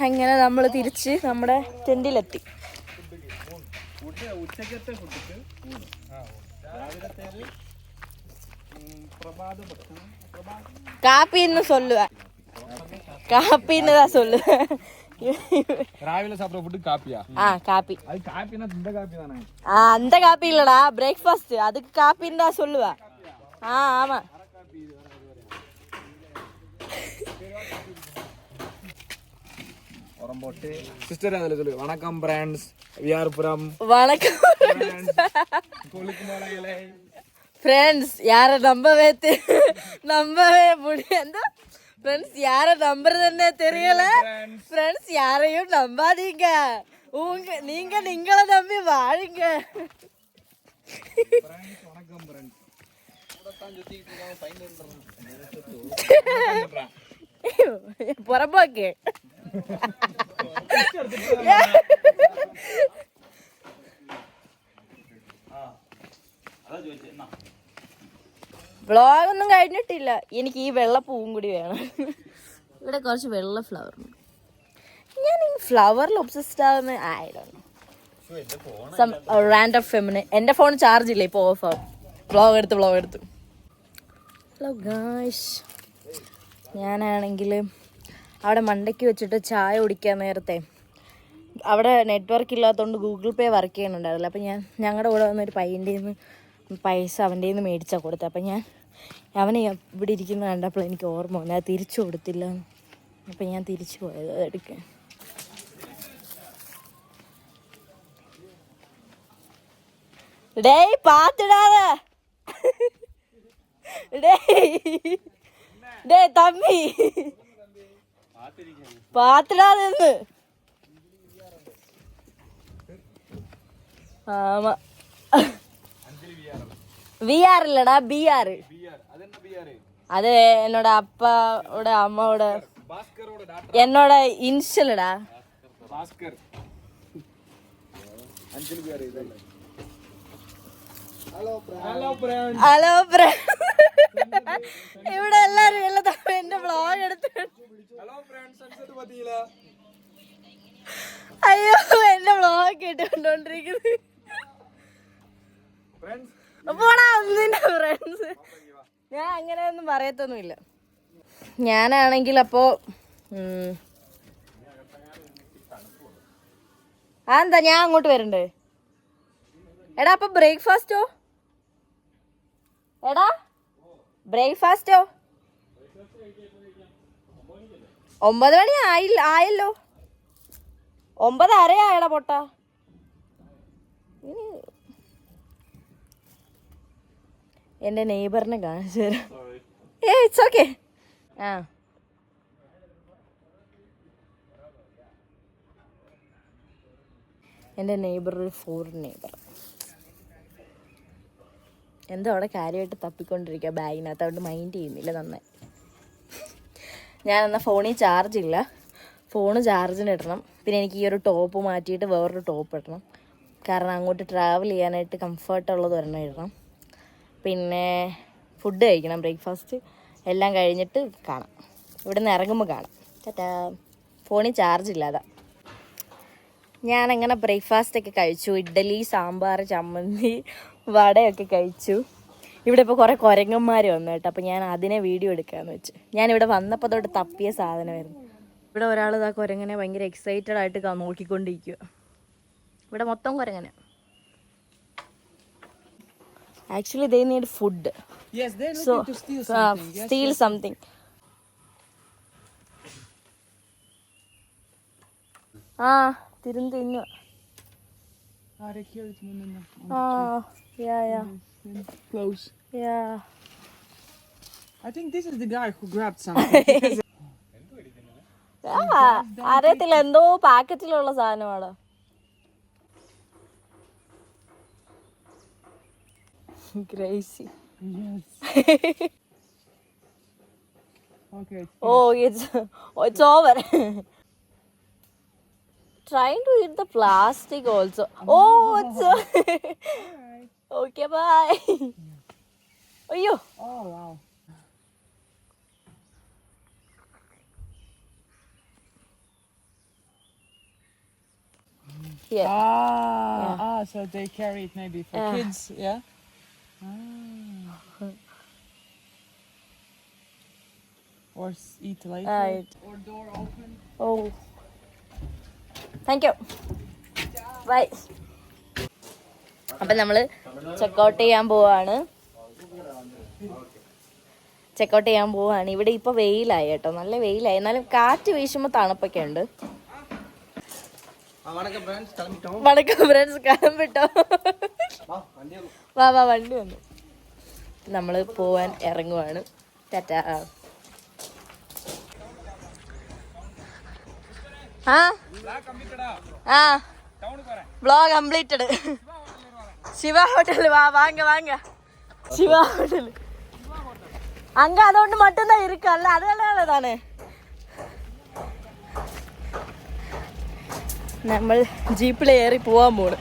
അങ്ങനെ നമ്മൾ തിരിച്ച് നമ്മുടെ ടെന്റിലെത്തി. காப்பின்னு சொல்லுவேன். காப்பின்னுதான் சொல்லுவேன். ராவில சாப்பிடுற ஃபுட் காப்பியா? காப்பி. அது காப்பினா இந்த காப்பி தானே? அந்த காப்பி இல்லடா, பிரேக்ஃபாஸ்ட். அதுக்கு காப்பின்னு தான் சொல்லுவேன். ஆமா. உரம்போட்டு சிஸ்டர் அதுல சொல்லு. வணக்கம் ஃப்ரெண்ட்ஸ், we are from. வணக்கம் கொழுக்குமலையிலே ஃப்ரெண்ட்ஸ். யாரை நம்பவே முடியாது ஃப்ரெண்ட்ஸ். யாரை நம்புறதுன்னே தெரியல ஃப்ரெண்ட்ஸ். யாரையும் நம்பாதீங்க. நீங்களை நம்பி வாழுங்க. வணக்கம் ஃப்ரெண்ட்ஸ். புறம்போக்கு വ്ളോഗൊന്നും കഴിഞ്ഞിട്ടില്ല. എനിക്ക് ഈ വെള്ള പൂവും കൂടി വേണം. ഇവിടെ കുറച്ച് വെള്ള ഫ്ലവർ ഉണ്ട്. ഞാൻ ഈ ഫ്ലവറിൽ ഒബ്സസ്ഡ് ആവുന്ന റാൻഡം ഫെമിന്. എൻ്റെ ഫോൺ ചാർജ് ഇല്ല, ഇപ്പോൾ ഓഫ് ആവും. വ്ളോഗ് എടുത്തു. Hello guys. ഞാനാണെങ്കിൽ അവിടെ മണ്ടയ്ക്ക് വെച്ചിട്ട് ചായ കുടിക്കാൻ നേരത്തെ അവിടെ നെറ്റ്വർക്ക് ഇല്ലാത്തതുകൊണ്ട് ഗൂഗിൾ പേ വർക്ക് ചെയ്യുന്നുണ്ടായിരുന്നില്ല. അപ്പം ഞങ്ങളുടെ കൂടെ വന്നൊരു പയ്യൻ്റെ നിന്ന് പൈസ അവൻ്റെ നിന്ന് മേടിച്ചാൽ കൊടുത്തത്. അപ്പം അവനെ ഇവിടെ ഇരിക്കുന്ന കണ്ടപ്പോൾ എനിക്ക് ഓർമ്മ വന്നു അത് തിരിച്ചു കൊടുത്തില്ല. അപ്പം ഞാൻ തിരിച്ചു പോയത് അതെടുക്കാൻ. டேய் பாத்துடாத. டேய் தம்பி பாத்துடாதன்னு. ஆமா, விஆர் இல்லடா, பிஆர். அது என்னோட அப்பாவோட அம்மாவோட என்னோட இன்ஷியல்டா. பாஸ்கர். அஞ்சலி பிஆர் இது. ഹലോ ഇവിടെ എല്ലാരും എന്റെ വ്ളോഗ് എടുത്ത്. അയ്യോ, എന്റെ വ്ളോഗ് കേട്ടുകൊണ്ടോണ്ടിരിക്കുന്നത്. പോടാ ഒന്നിന്റെ ഫ്രണ്ട്സ്. ഞാൻ അങ്ങനെയൊന്നും പറയത്തൊന്നുമില്ല. ഞാനാണെങ്കിൽ അപ്പോ എന്താ ഞാൻ അങ്ങോട്ട് വരണ്ടേ? എടാ അപ്പൊ ബ്രേക്ക്ഫാസ്റ്റോ? 9:30 ആയല്ലോ. 9:30 ആയടാ പൊട്ട. എന്റെ നെയ്ബറിനെ കാണിച്ചു തരാം. It's okay. എന്റെ നെയ്ബർ ഒരു ഫോറിൻ നെയ്ബർ. എന്തോ അവിടെ കാര്യമായിട്ട് തപ്പിക്കൊണ്ടിരിക്കുക ബാഗിനകത്ത്. അതുകൊണ്ട് മൈൻഡ് ചെയ്യുന്നില്ല നന്നായി. ഞാനെന്നാൽ ഫോണിൽ ചാർജില്ല. ഫോണ് ചാർജിന് ഇടണം. പിന്നെ എനിക്ക് ഈ ഒരു ടോപ്പ് മാറ്റിയിട്ട് വേറൊരു ടോപ്പ് ഇടണം. കാരണം അങ്ങോട്ട് ട്രാവൽ ചെയ്യാനായിട്ട് കംഫർട്ടുള്ളത് ഒരെണ്ണം ഇടണം. പിന്നെ ഫുഡ് കഴിക്കണം, ബ്രേക്ക്ഫാസ്റ്റ് എല്ലാം കഴിഞ്ഞിട്ട് കാണാം. ഇവിടെ നിന്ന് ഇറങ്ങുമ്പോൾ കാണാം. ചേട്ടാ, ഫോണിൽ ചാർജില്ലാതാ. ഞാനങ്ങനെ ബ്രേക്ക്ഫാസ്റ്റൊക്കെ കഴിച്ചു. ഇഡ്ഡലി, സാമ്പാർ, ചമ്മന്തി, വടയൊക്കെ കഴിച്ചു. ഇവിടെ ഇപ്പോൾ കുറേ കുരങ്ങന്മാർ വന്നു കേട്ടോ. അപ്പോൾ ഞാൻ അതിനെ വീഡിയോ എടുക്കാമെന്ന് വെച്ച്. ഞാനിവിടെ വന്നപ്പോൾ തൊട്ട് തപ്പിയ സാധനമായിരുന്നു. ഇവിടെ ഒരാൾ ഇതാ കുരങ്ങനെ ഭയങ്കര എക്സൈറ്റഡ് ആയിട്ട് നോക്കിക്കൊണ്ടിരിക്കുക. ഇവിടെ മൊത്തം കുരങ്ങനെ. Actually they need food. Yes, they're looking to steal something. Steal something. തിന്നു. Yeah. Close. Yeah. I think this is the guy who grabbed something. അറിയത്തില്ല, എന്തോ പാക്കറ്റിലുള്ള സാധനമാണ്. Crazy. Yes. Okay. It's over. Trying to eat the plastic also. It's alright. Okay, bye. Ayyo. Oh wow. here. So they carry it maybe for kids, yeah? Or eat later. Or door open. Oh. Thank you. Bye. അപ്പം നമ്മൾ checkout ചെയ്യാൻ പോവാണ്. ഇവിടെ ഇപ്പോൾ വെയിലായി കേട്ടോ, നല്ല വെയിലായി. എന്നാലും കാറ്റ് വീശുമ്പോൾ തണുപ്പൊക്കെ ഉണ്ട്. വണക്കം ഫ്രണ്ട്സ്, കിളമ്പിട്ടോ. വാ വണ്ടി വന്നു. നമ്മൾ പോവാൻ ഇറങ്ങുവാണ്. Tata. Vlog completed. Shiva hotel വാങ്ങ ശിവ ഹോട്ടൽ அங்க அதோண்டு மட்டும்தான் இருக்குல்ல, அதனால தானே നമ്മൾ ജീപ്പിൽ ഏറി പോവാൻ പോണ്.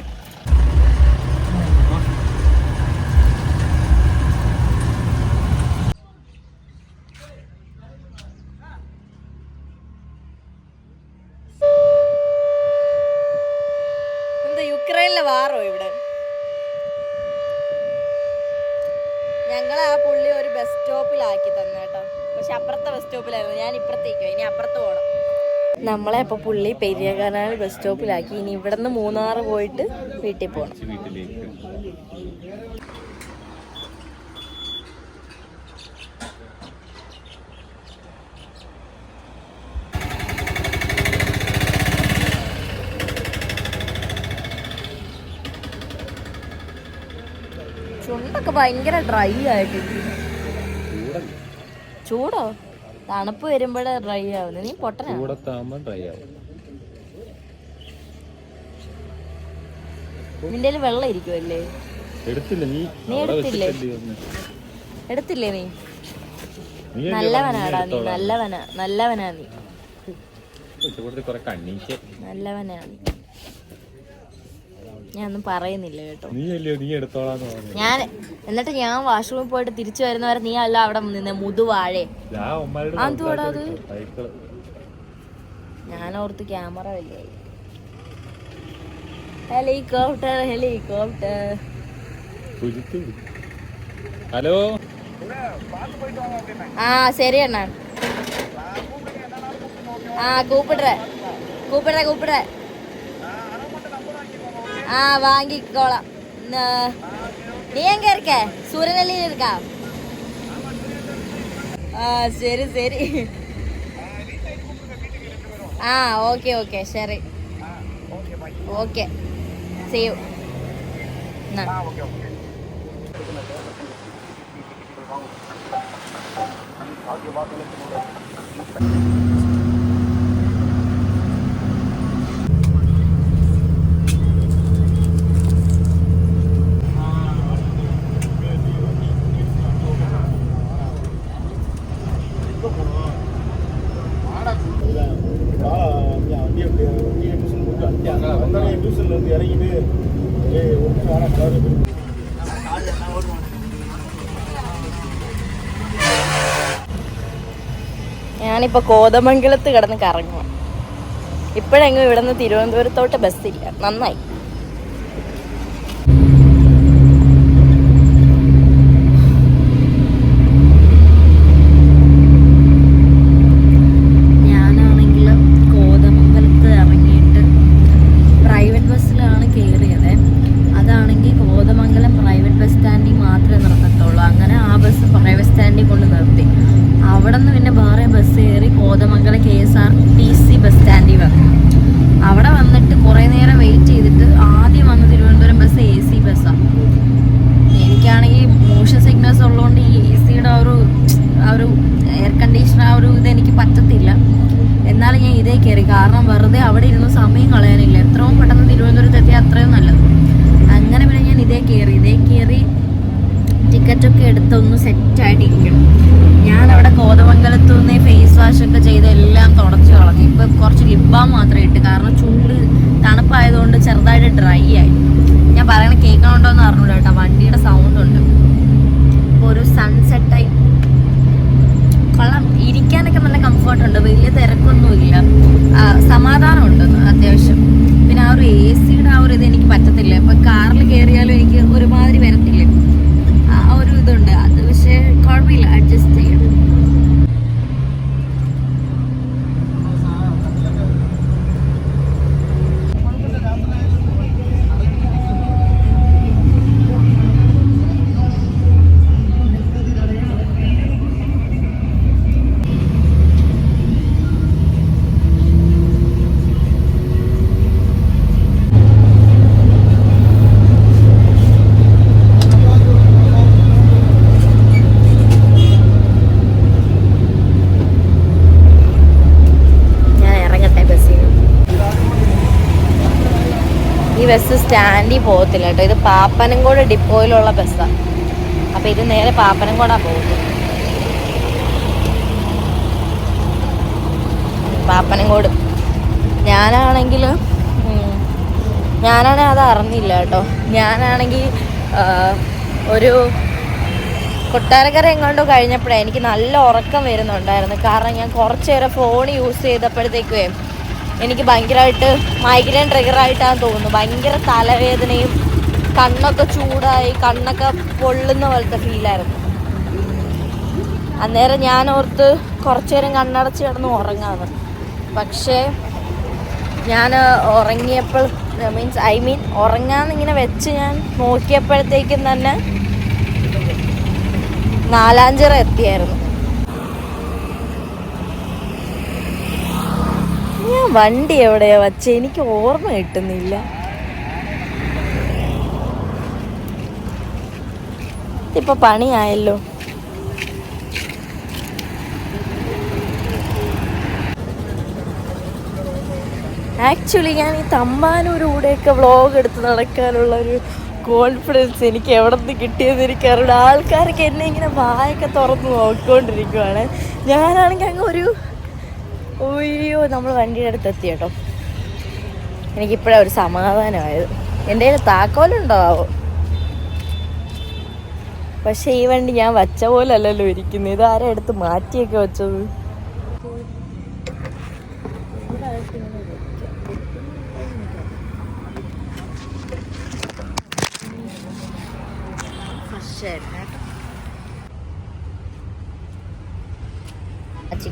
എന്താ യുക്രൈനിലെ വാറോ ഇവിടെ? ഞങ്ങൾ ആ പുള്ളി ഒരു ബസ് സ്റ്റോപ്പിലാക്കി തന്നെ കേട്ടോ. പക്ഷെ അപ്പുറത്തെ ബസ് സ്റ്റോപ്പിലായിരുന്നു, ഞാൻ ഇപ്പുറത്തേക്കോ, ഇനി അപ്പുറത്ത് പോകണം. നമ്മളെ ഇപ്പോൾ പുള്ളി പെരിയകാനാൾ ബസ് സ്റ്റോപ്പിലാക്കി. ഇനി ഇവിടെ നിന്ന് മൂന്നാർ പോയിട്ട് വീട്ടിൽ പോകണം. ചുണ്ടൊക്കെ ഭയങ്കര ഡ്രൈ ആയിട്ടിരിക്കും. ചൂടോ? തണുപ്പ് വരുമ്പോഴേ ഡ്രൈ ആവുന്നു. നീ പൊട്ടനാ. നിന്റെ വെള്ളം ഇരിക്കുമല്ലേ? നീ എടുത്തില്ലേ നീ? നല്ലവനാടാ നീ, നല്ലവനാ നീ, നല്ലവനാ നീ. ഞാനൊന്നും പറയുന്നില്ല കേട്ടോ. എന്നിട്ട് ഞാൻ വാഷ്റൂമിൽ പോയിട്ട് തിരിച്ചു വരുന്നവരെ നീ അല്ല അവിടെ നിന്ന് മുതുവാഴേ. അതോടാ അത് ഞാനോർത്ത് ക്യാമറ വലിയ. Helicopter hello. ആ ശരി അണ്ണാ. കൂപ്പിടേ வாங்கிக்கோலாம். நீ எங்க இருக்க? சூரியநெல்லியில் இருக்கா? சரி. ஓகே சரி. Okay see you. ഞാനിപ്പോൾ കോതമംഗലത്ത് കിടന്ന് കറങ്ങുക. ഇപ്പോഴെങ്ങും ഇവിടെ നിന്ന് തിരുവനന്തപുരത്തോട്ട് ബസ്സില്ല. നന്നായി. ഞാനാണെങ്കിൽ കോതമംഗലത്ത് ഇറങ്ങിയിട്ട് പ്രൈവറ്റ് ബസ്സിലാണ് കയറിയത്. അതാണെങ്കിൽ കോതമംഗലം പ്രൈവറ്റ് ബസ് സ്റ്റാൻഡിൽ മാത്രമേ നിർത്തത്തുള്ളൂ. അങ്ങനെ ആ ബസ് പ്രൈവറ്റ് സ്റ്റാൻഡിൽ കൊണ്ട് നിർത്തി. അവിടെ നിന്ന് പിന്നെ വേറെ ബസ് കയറി കോതമംഗലം KSRTC ബസ് സ്റ്റാൻഡിൽ വന്നു. അവിടെ വന്നിട്ട് കുറേ നേരം വെയിറ്റ് ചെയ്തിട്ട് ആദ്യം വന്ന തിരുവനന്തപുരം ബസ് AC ബസ്സാണ്. എനിക്കാണെങ്കിൽ മോഷൻ സിഗ്നൽസ് ഉള്ളതുകൊണ്ട് ഈ AC-യുടെ ആ ഒരു എയർ കണ്ടീഷണർ ഇതെനിക്ക് പറ്റത്തില്ല. എന്നാലും ഞാൻ ഇതേ കയറി. കാരണം വെറുതെ അവിടെ ഇരുന്ന് സമയം കളയാനില്ല. എത്രയും പെട്ടെന്ന് തിരുവനന്തപുരത്ത് എത്തിയാൽ അത്രയും നല്ലത്. അങ്ങനെ പിന്നെ ഞാൻ ഇതേ കയറി ടിക്കറ്റൊക്കെ എടുത്തൊന്ന് സെറ്റായിട്ടിരിക്കണം. ഞാനവിടെ കോതമംഗലത്തു നിന്ന് ഫേസ് വാഷ് ഒക്കെ ചെയ്ത് എല്ലാം തുടച്ച് കളഞ്ഞു. ഇപ്പം കുറച്ച് ലിപ് ബാം മാത്രമേ ഇട്ട്. കാരണം ചൂട് തണുപ്പായതുകൊണ്ട് ചെറുതായിട്ട് ഡ്രൈ ആയി. ഞാൻ പറയണ കേൾക്കണുണ്ടോ എന്ന് അറിഞ്ഞൂടാ കേട്ടോ, വണ്ടിയുടെ സൗണ്ട് ഉണ്ട്. ഇപ്പോൾ ഒരു സൺസെറ്റായി കൊള്ളാം. ഇരിക്കാനൊക്കെ നല്ല കംഫർട്ടുണ്ട്. വലിയ തിരക്കൊന്നുമില്ല, സമാധാനമുണ്ട് അത്യാവശ്യം. പിന്നെ ആ ഒരു AC-യുടെ ആ ഒരു ഇത് എനിക്ക് പറ്റത്തില്ല. ഇപ്പൊ കാറിൽ കയറിയാലും എനിക്ക് ഒരുമാതിരി വരത്തില്ലേ, ആ ഒരു ഇതുണ്ട്. അത് പക്ഷേ കുഴപ്പമില്ല, അഡ്ജസ്റ്റ് ചെയ്യണം. ഈ ബസ് സ്റ്റാൻഡിൽ പോകത്തില്ല കേട്ടോ. ഇത് പാപ്പനംകോട് ഡിപ്പോയിലുള്ള ബസ്സാണ്. അപ്പോൾ ഇത് നേരെ പാപ്പനംകോടാണ് പോകുന്നത്. പാപ്പനംകോട് ഞാനാണെങ്കിൽ അത് അറിഞ്ഞില്ല കേട്ടോ. ഞാനാണെങ്കിൽ ഒരു കൊട്ടാരക്കര എങ്ങോട്ടോ കഴിഞ്ഞപ്പോഴേ എനിക്ക് നല്ല ഉറക്കം വരുന്നുണ്ടായിരുന്നു. കാരണം ഞാൻ കുറച്ച് നേരം ഫോൺ യൂസ് ചെയ്തപ്പോഴത്തേക്കേ എനിക്ക് ഭയങ്കരമായിട്ട് മൈഗ്രെയിൻ ട്രിഗറായിട്ടാന്ന് തോന്നുന്നു. ഭയങ്കര തലവേദനയും കണ്ണൊക്കെ ചൂടായി കണ്ണൊക്കെ പൊള്ളുന്ന പോലത്തെ ഫീലായിരുന്നു. അന്നേരം ഞാൻ ഓർത്ത് കുറച്ച് നേരം കണ്ണടച്ച് കിടന്ന് ഉറങ്ങാന്ന്. പക്ഷേ ഞാൻ ഉറങ്ങിയപ്പോൾ ഉറങ്ങാന്നിങ്ങനെ വെച്ച് ഞാൻ നോക്കിയപ്പോഴത്തേക്കും തന്നെ 4 എത്തിയായിരുന്നു. ഞാൻ വണ്ടി എവിടെയാ വച്ച എനിക്ക് ഓർമ്മ കിട്ടുന്നില്ല. ഇപ്പൊ പണിയായല്ലോ. ആക്ച്വലി ഞാൻ ഈ തമ്പാനൂരൂടെയൊക്കെ വ്ളോഗ് എടുത്ത് നടക്കാനുള്ള ഒരു കോൺഫിഡൻസ് എനിക്ക് എവിടെ നിന്ന് കിട്ടിയെന്ന് എനിക്കറിയില്ല. ആൾക്കാരൊക്കെ എന്നെ ഇങ്ങനെ വായൊക്കെ തുറന്ന് നോക്കിക്കൊണ്ടിരിക്കുവാണ്. ഞാനാണെങ്കിൽ അങ്ങ് അയ്യോ നമ്മൾ വണ്ടിയുടെ അടുത്ത് എത്തി കേട്ടോ. എനിക്കിപ്പോഴാണ് ഒരു സമാധാനമായത്. എൻ്റെ കയ്യിൽ താക്കോലുണ്ടോ? പക്ഷെ ഈ വണ്ടി ഞാൻ വച്ച പോലെ അല്ലല്ലോ ഇരിക്കുന്നത്. ഇതാരാ എടുത്ത് മാറ്റിയൊക്കെ വെച്ചത്?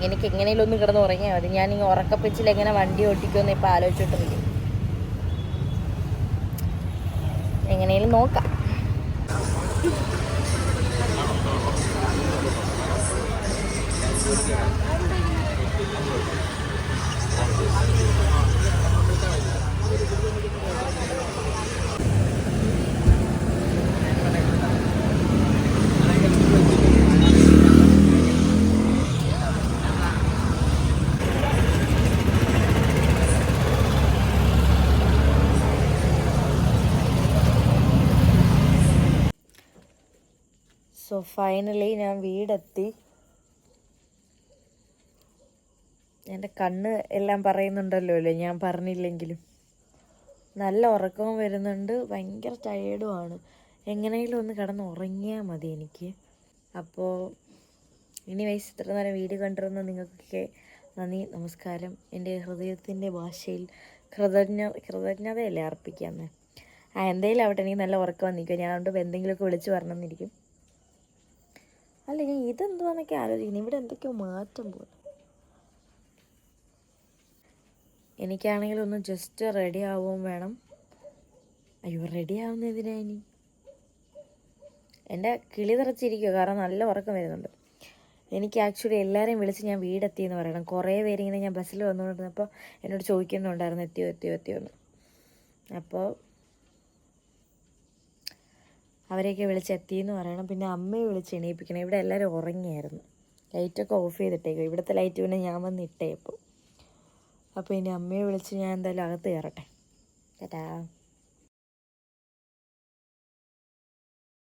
എനിക്ക് എങ്ങനെയും ഒന്ന് കിടന്ന് ഉറങ്ങിയാൽ മതി. ഞാൻ ഈ ഉറക്കപ്പിച്ചിൽ എങ്ങനെ വണ്ടി ഓട്ടിക്കുമെന്ന് ഇപ്പം ആലോചിച്ചിട്ടിരിക്കും. എങ്ങനെയും നോക്കാം. സോ ഫൈനലി ഞാൻ വീടെത്തി. എൻ്റെ കണ്ണ് എല്ലാം പറയുന്നുണ്ടല്ലോ അല്ലേ, ഞാൻ പറഞ്ഞില്ലെങ്കിലും. നല്ല ഉറക്കവും വരുന്നുണ്ട്, ഭയങ്കര ടയേർഡുമാണ്. എങ്ങനെയെങ്കിലും ഒന്ന് കിടന്ന് ഉറങ്ങിയാൽ മതി എനിക്ക്. അപ്പോൾ ഇനി വയസ്സ് ഇത്ര നേരം വീഡിയോ കണ്ടിരുന്ന നിങ്ങൾക്കൊക്കെ നന്ദി, നമസ്കാരം. എൻ്റെ ഹൃദയത്തിൻ്റെ ഭാഷയിൽ കൃതജ്ഞതയല്ലേ അർപ്പിക്കാമെന്ന്. എന്തെങ്കിലും ആവട്ടെ, എനിക്ക് നല്ല ഉറക്കം വന്നിരിക്കും. ഞാൻ അതുകൊണ്ട് എന്തെങ്കിലുമൊക്കെ വിളിച്ച് പറഞ്ഞെന്നിരിക്കും. അല്ല, ഞാൻ ഇതെന്തുവാന്നൊക്കെ ആലോചിക്കുന്നു. ഇവിടെ എന്തൊക്കെയോ മാറ്റം പോലെ. എനിക്കാണെങ്കിൽ ഒന്ന് ജസ്റ്റ് റെഡി ആവുകയും വേണം. അയ്യോ, റെഡി ആവുന്നതിനാ ഇനി? എൻ്റെ കിളി നിറച്ചിരിക്കുക, കാരണം നല്ല ഉറക്കം വരുന്നുണ്ട്. എനിക്ക് ആക്ച്വലി എല്ലാവരെയും വിളിച്ച് ഞാൻ വീടെത്തിയെന്ന് പറയണം. കുറേ പേരിങ്ങനെ ഞാൻ ബസ്സിൽ വന്നുകൊണ്ടിരുന്നപ്പോൾ എന്നോട് ചോദിക്കുന്നുണ്ടായിരുന്നു എത്തിയോ എന്ന്. അപ്പോൾ അവരെയൊക്കെ വിളിച്ച് എത്തിയെന്ന് പറയണം. പിന്നെ അമ്മയെ വിളിച്ച് എണീപ്പിക്കണം. ഇവിടെ എല്ലാവരും ഉറങ്ങിയായിരുന്നു. ലൈറ്റൊക്കെ ഓഫ് ചെയ്തിട്ടേക്കും. ഇവിടുത്തെ ലൈറ്റ് പിന്നെ ഞാൻ വന്ന് ഇട്ടേ. അപ്പോൾ ഇനി അമ്മയെ വിളിച്ച് ഞാൻ എന്തായാലും അകത്ത് കയറട്ടെ. ടാറ്റാ.